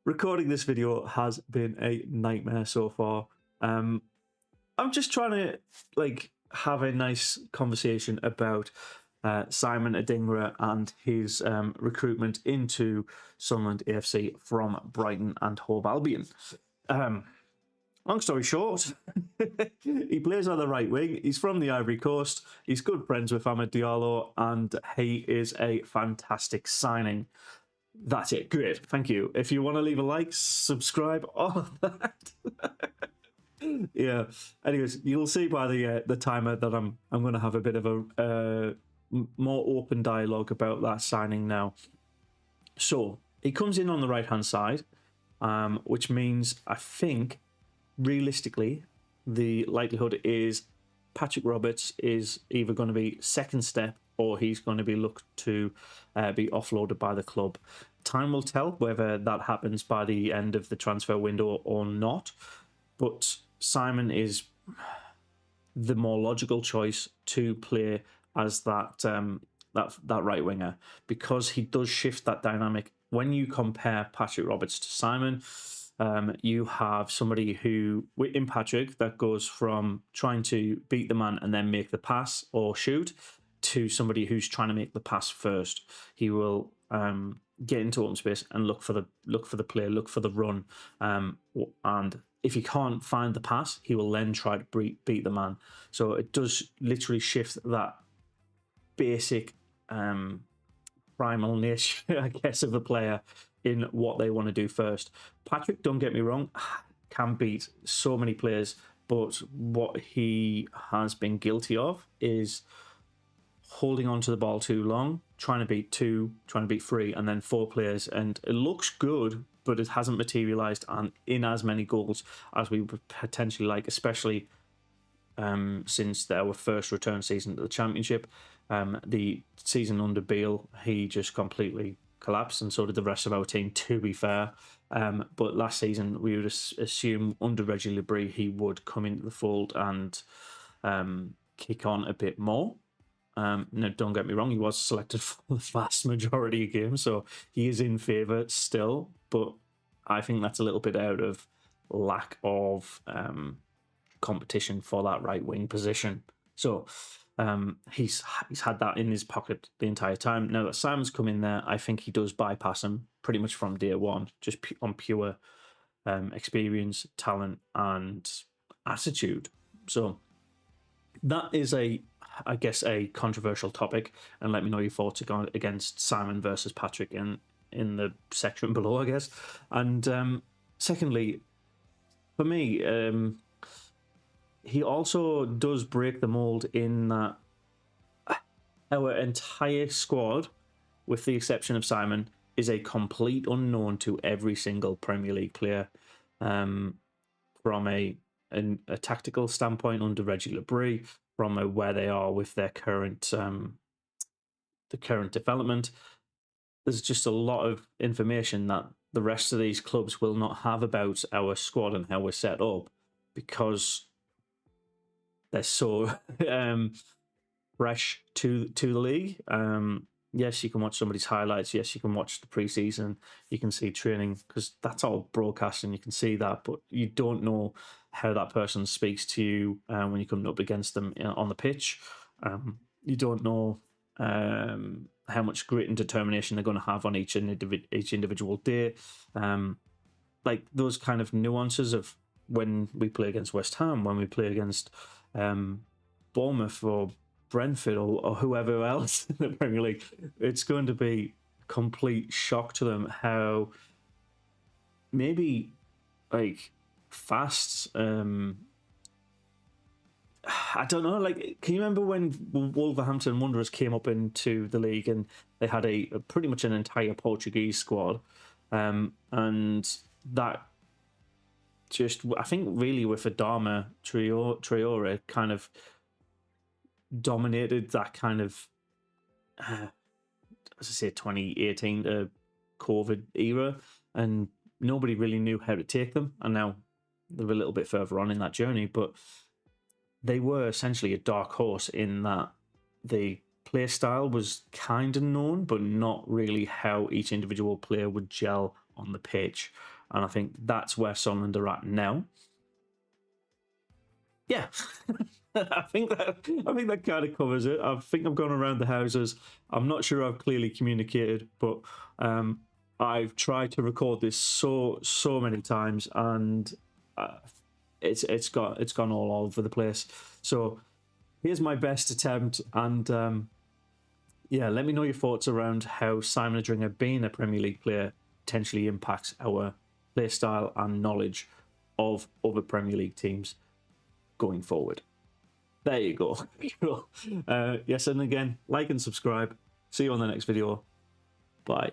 recording this video has been a nightmare so far. I'm just trying to have a nice conversation about Simon Adingra and his recruitment into Sunderland AFC from Brighton and Hove Albion. Long story short, he plays on the right wing. He's from the Ivory Coast. He's good friends with Amad Diallo, and he is a fantastic signing. That's it. Great. Thank you. If you want to leave a like, subscribe, all of that. Yeah. Anyways, you'll see by the timer that I'm going to have a bit of a more open dialogue about that signing now. So he comes in on the right hand side, which means I think realistically the likelihood is Patrick Roberts is either going to be second step or he's going to be looked to be offloaded by the club. Time will tell whether that happens by the end of the transfer window or not, but Simon is the more logical choice to play as that right winger, because he does shift that dynamic. When you compare Patrick Roberts to Simon, you have somebody who, in Patrick, that goes from trying to beat the man and then make the pass or shoot, to somebody who's trying to make the pass first. He will get into open space and look for the play, look for the run, and if he can't find the pass, he will then try to beat the man. So it does literally shift that basic primal nature, I guess, of the player in what they want to do first. Patrick, don't get me wrong, can beat so many players, but what he has been guilty of is holding on to the ball too long, trying to beat two, trying to beat three, and then four players. And it looks good, but it hasn't materialised in as many goals as we would potentially like, especially since our first return season to the Championship. The season under Beale, he just completely collapsed, and so did the rest of our team, to be fair. But last season, we would assume under Reggie Labrie, he would come into the fold and kick on a bit more. No, don't get me wrong, he was selected for the vast majority of games, so he is in favour still, but I think that's a little bit out of lack of competition for that right wing position. So he's had that in his pocket the entire time. Now that Simon's come in there, I think he does bypass him pretty much from day one, just on pure experience, talent, and attitude. So that is I guess a controversial topic, and let me know your thoughts against Simon versus Patrick in the section below, I guess. And secondly, for me, he also does break the mold in that our entire squad, with the exception of Simon, is a complete unknown to every single Premier League player. From a tactical standpoint under Reggie Labrie, from where they are with their current development, there's just a lot of information that the rest of these clubs will not have about our squad and how we're set up, because they're so fresh to the league. Yes, you can watch somebody's highlights. Yes, you can watch the preseason. You can see training, because that's all broadcast and you can see that, but you don't know how that person speaks to you when you're coming up against them on the pitch. You don't know how much grit and determination they're going to have on each individual day. Like those kind of nuances of when we play against West Ham, when we play against Bournemouth or Brentford or whoever else in the Premier League, it's going to be a complete shock to them how maybe fast. I don't know. Can you remember when Wolverhampton Wanderers came up into the league and they had a pretty much an entire Portuguese squad, and that just, I think, really with Adama Traore kind of dominated that kind of, as I say, 2018 to COVID era, and nobody really knew how to take them. And now they're a little bit further on in that journey, but they were essentially a dark horse in that the play style was kind of known, but not really how each individual player would gel on the pitch. And I think that's where Sunderland are at now. Yeah, I think that kind of covers it. I think I've gone around the houses. I'm not sure I've clearly communicated, but I've tried to record this so many times, and it's gone all over the place. So here's my best attempt, and yeah, let me know your thoughts around how Simon Adingra being a Premier League player potentially impacts our play style and knowledge of other Premier League teams going forward. There you go. Cool. Yes, and again, like and subscribe. See you on the next video. Bye.